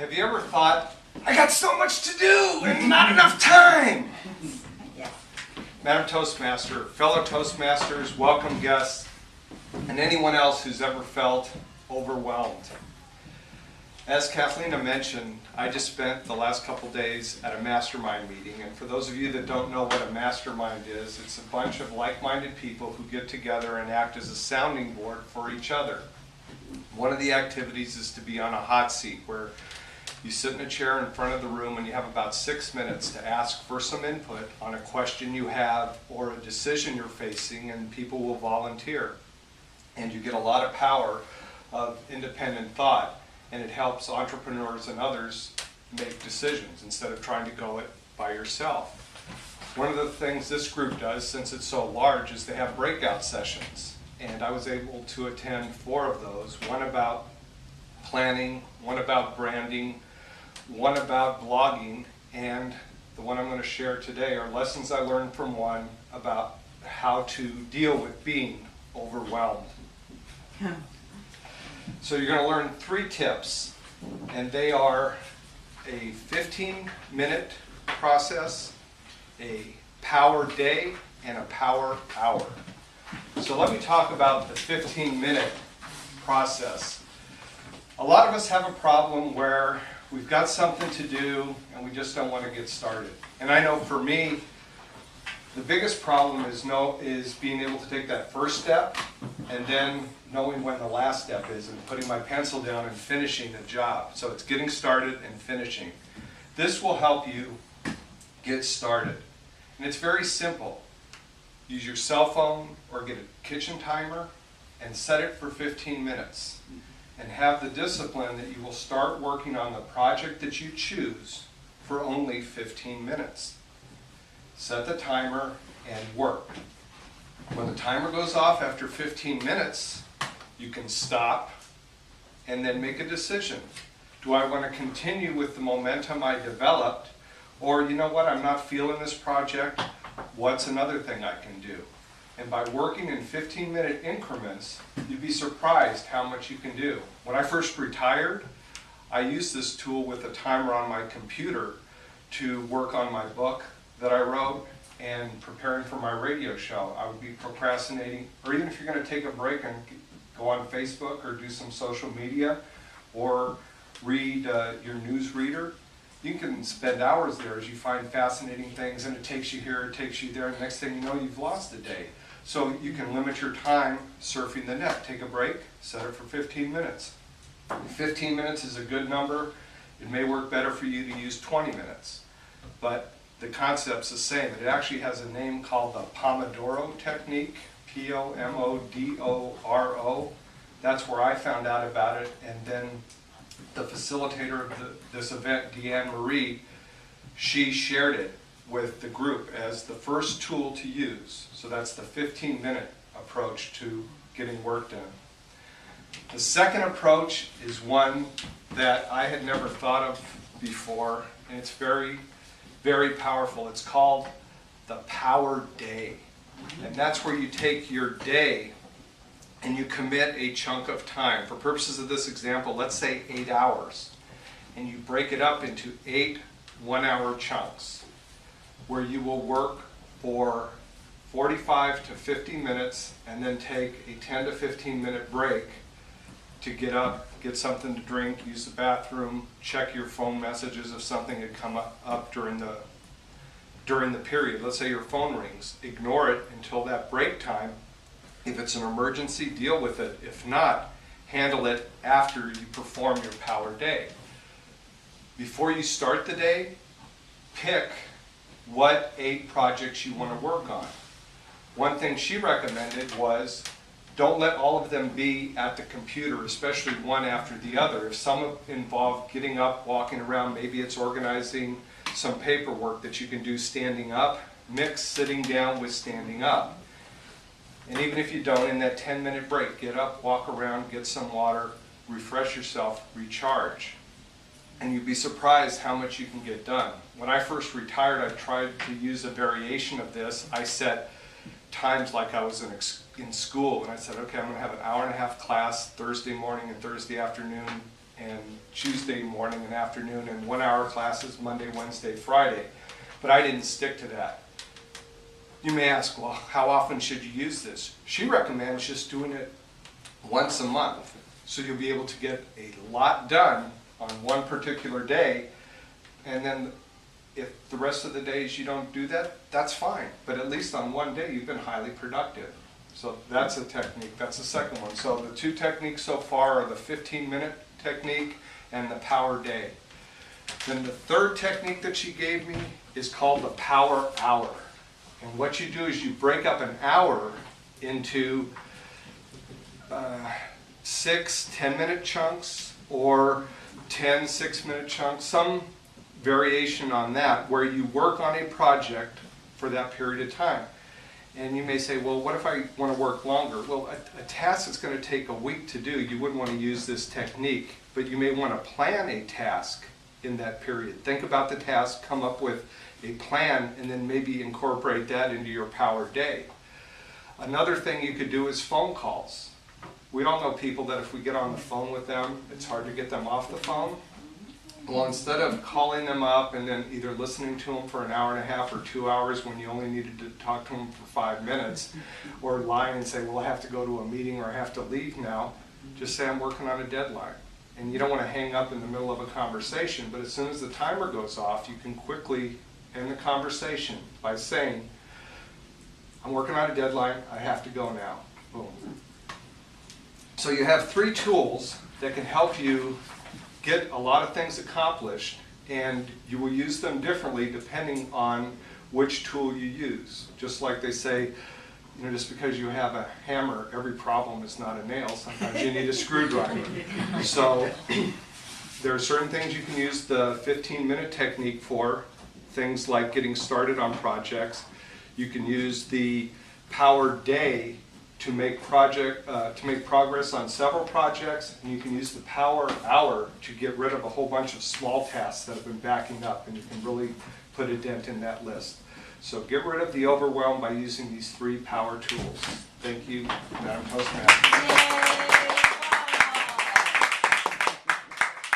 Have you ever thought, I got so much to do and not enough time? Yes. Madam Toastmaster, fellow Toastmasters, welcome guests, and anyone else who's ever felt overwhelmed. As Kathlena mentioned, I just spent the last couple days at a mastermind meeting, and for those of you that don't know what a mastermind is, it's a bunch of like-minded people who get together and act as a sounding board for each other. One of the activities is to be on a hot seat where you sit in a chair in front of the room and you have about 6 minutes to ask for some input on a question you have or a decision you're facing, and people will volunteer. And you get a lot of power of independent thought, and it helps entrepreneurs and others make decisions instead of trying to go it by yourself. One of the things this group does, since it's so large, is they have breakout sessions. And I was able to attend 4 of those, one about planning, one about branding, one about blogging, and the one I'm going to share today are lessons I learned from one about how to deal with being overwhelmed. So you're going to learn 3 tips, and they are a 15-minute process, a power day, and a power hour. So let me talk about the 15-minute process. A lot of us have a problem where we've got something to do and we just don't want to get started. And I know for me, the biggest problem is being able to take that first step and then knowing when the last step is and putting my pencil down and finishing the job. So it's getting started and finishing. This will help you get started. And it's very simple. Use your cell phone or get a kitchen timer and set it for 15 minutes. And have the discipline that you will start working on the project that you choose for only 15 minutes. Set the timer and work. When the timer goes off after 15 minutes, you can stop and then make a decision. Do I want to continue with the momentum I developed? Or, you know what, I'm not feeling this project. What's another thing I can do? And by working in 15-minute increments, you'd be surprised how much you can do. When I first retired, I used this tool with a timer on my computer to work on my book that I wrote and preparing for my radio show. I would be procrastinating, or even if you're going to take a break and go on Facebook or do some social media or read your news reader, you can spend hours there as you find fascinating things, and it takes you here, it takes you there, and next thing you know, you've lost a day. So you can limit your time surfing the net. Take a break, set it for 15 minutes. 15 minutes is a good number. It may work better for you to use 20 minutes, but the concept's the same. It actually has a name called the Pomodoro technique, P-O-M-O-D-O-R-O. That's where I found out about it, and then the facilitator of this event, Deanne Marie, she shared it with the group as the first tool to use. So that's the 15-minute approach to getting work done. The second approach is one that I had never thought of before, and it's very, very powerful. It's called the power day. And that's where you take your day and you commit a chunk of time. For purposes of this example, let's say 8 hours. And you break it up into 8 one-hour chunks where you will work for 45 to 50 minutes and then take a 10 to 15 minute break to get up, get something to drink, use the bathroom, check your phone messages if something had come up during the period. Let's say your phone rings. Ignore it until that break time. If it's an emergency, deal with it. If not, handle it after you perform your power day. Before you start the day, pick what 8 projects you want to work on. One thing she recommended was don't let all of them be at the computer, especially one after the other. If some involve getting up, walking around, maybe it's organizing some paperwork that you can do standing up, mix sitting down with standing up. And even if you don't, in that 10-minute break, get up, walk around, get some water, refresh yourself, recharge. And you'd be surprised how much you can get done. When I first retired, I tried to use a variation of this. I set times like I was in school, and I said, okay, I'm going to have an hour-and-a-half class Thursday morning and Thursday afternoon, and Tuesday morning and afternoon, and 1 hour classes Monday, Wednesday, Friday. But I didn't stick to that. You may ask, well, how often should you use this? She recommends just doing it once a month. So you'll be able to get a lot done on one particular day. And then if the rest of the days you don't do that, that's fine. But at least on one day, you've been highly productive. So that's a technique. That's the second one. So the two techniques so far are the 15-minute technique and the power day. Then the third technique that she gave me is called the power hour. And what you do is you break up an hour into 6 10-minute chunks or 10 6-minute chunks, some variation on that, where you work on a project for that period of time. And you may say, well, what if I want to work longer? Well, a task that's going to take a week to do, you wouldn't want to use this technique, but you may want to plan a task in that period. Think about the task, come up with a plan, and then maybe incorporate that into your power day. Another thing you could do is phone calls. We all know people that if we get on the phone with them, it's hard to get them off the phone. Well, instead of calling them up and then either listening to them for an hour and a half or 2 hours when you only needed to talk to them for 5 minutes, or lying and say, well, I have to go to a meeting or I have to leave now, just say I'm working on a deadline. And you don't want to hang up in the middle of a conversation, but as soon as the timer goes off, you can quickly end the conversation by saying, I'm working on a deadline, I have to go now. Boom. So you have 3 tools that can help you get a lot of things accomplished, and you will use them differently depending on which tool you use. Just like they say, you know, just because you have a hammer, every problem is not a nail. Sometimes you need a screwdriver. So there are certain things you can use the 15-minute technique for, things like getting started on projects. You can use the power day to make progress on several projects, and you can use the power hour to get rid of a whole bunch of small tasks that have been backing up, and you can really put a dent in that list. So get rid of the overwhelm by using these 3 power tools. Thank you, Madam Postmaster.